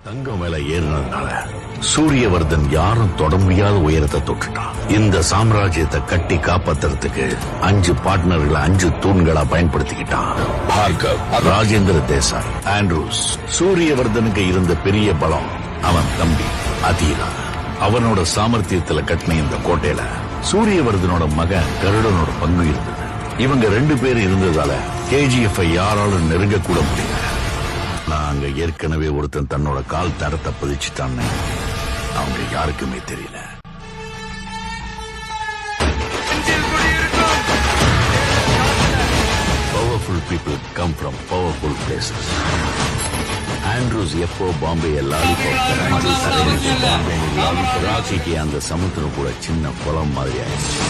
தங்கம் விலை ஏறினதுனால சூரியவர்தன் யாரும் தொட முடியாத உயரத்தை தொட்டுட்டான். இந்த சாம்ராஜ்யத்தை கட்டி காப்பாத்துறதுக்கு 5 பார்ட்னர்களை 5 தூண்களா பயன்படுத்திக்கிட்டான். பார்கவ், ராஜேந்திர தேசாய், ஆண்ட்ரூஸ். சூரியவர்தனுக்கு இருந்த பெரிய பலம் அவன் தம்பி அதீரா. அவனோட சாமர்த்தியத்துல கட்டின இந்த கோட்டையில சூரியவர்தனோட மகன் கருடனோட பங்கு இருந்தது. இவங்க 2 பேர் இருந்ததால KGF யாராலும் நெருங்க கூட முடியல. அங்க ஏற்கனவே ஒருத்தன் தன்னோட கால் தரத்தை பதிச்சுட்டான்னு அவங்க யாருக்குமே தெரியல. Powerful people come from powerful places. Andrews எப்போ பாம்பே ராக்கிக்கு அந்த சமுத்திரம் கூட சின்ன குளம் மாதிரி ஆயிடுச்சு.